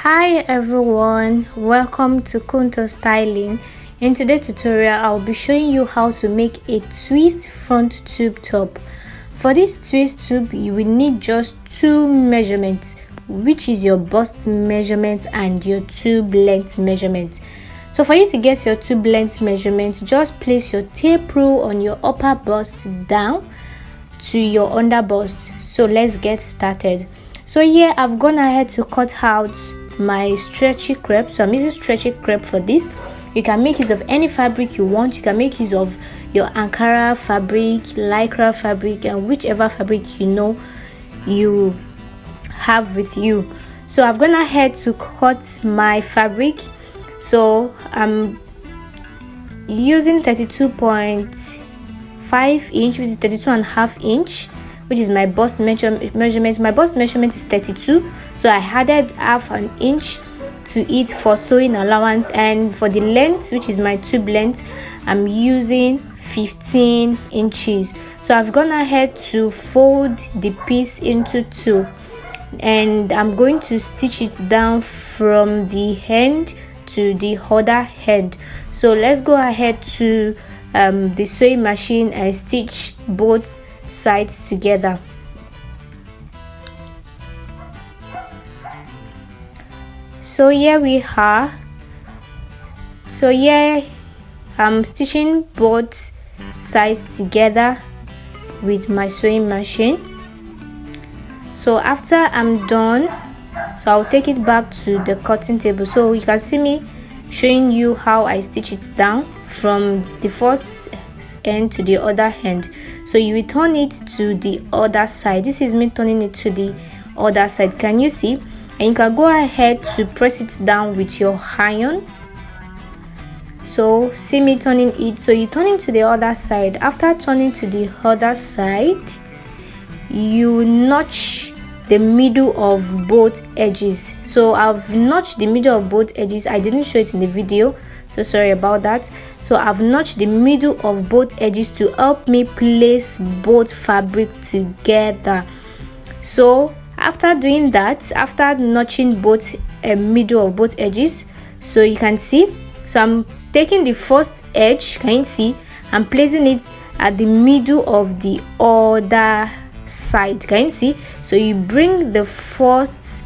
Hi everyone, welcome to Kunto Styling. In today's tutorial I'll be showing you how to make a twist front tube top. For this twist tube you will need just two measurements, which is your bust measurement and your tube length measurement. So for you to get your tube length measurement, just place your tape rule on your upper bust down to your under bust. So let's get started. So here I've gone ahead to cut out my stretchy crepe. So I'm using stretchy crepe for this. You can make use of any fabric you want. You can make use of your Ankara fabric, Lycra fabric, and whichever fabric you have with you. So I've gone ahead to cut my fabric. So I'm using 32.5 inch, which is 32.5 inch, which is my bust measurement. My bust measurement is 32, so I added half an inch to it for sewing allowance, and for the length, which is my tube length, I'm using 15 inches. So I've gone ahead to fold the piece into two, and I'm going to stitch it down from the end to the other end. So let's go ahead to the sewing machine and stitch both sides together. So here we are. So here I'm stitching both sides together with my sewing machine. So after I'm done, so I'll take it back to the cutting table. So you can see me showing you how I stitch it down from the first end to the other end. So you will turn it to the other side. This is me turning it to the other side. Can you see? And you can go ahead to press it down with your iron. So see me turning it. So you turn it to the other side. After turning to the other side, you notch the middle of both edges. So I've notched the middle of both edges. I didn't show it in the video, so sorry about that. So I've notched the middle of both edges to help me place both fabric together. So after doing that, after notching both middle of both edges, so you can see, so I'm taking the first edge, can you see, I'm placing it at the middle of the other side, can you see? So you bring the first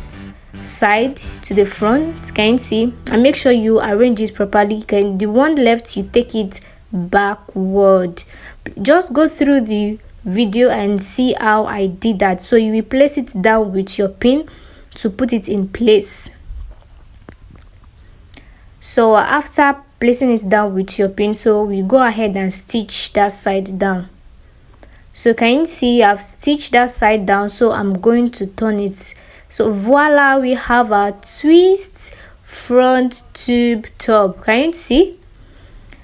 side to the front, can you see, and make sure you arrange it properly. The one left, you take it backward. Just go through the video and see how I did that. So you will place it down with your pin to put it in place. So after placing it down with your pin, so we go ahead and stitch that side down. So can you see I've stitched that side down, so I'm going to turn it. So voila, we have our twist front tube top. Can you see?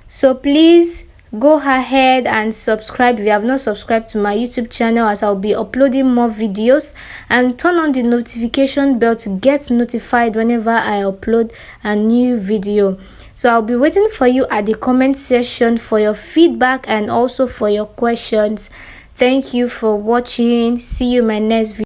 So please go ahead and subscribe if you have not subscribed to my YouTube channel, as I'll be uploading more videos, and turn on the notification bell to get notified whenever I upload a new video. So I'll be waiting for you at the comment section for your feedback and also for your questions. Thank you for watching. See you in my next video.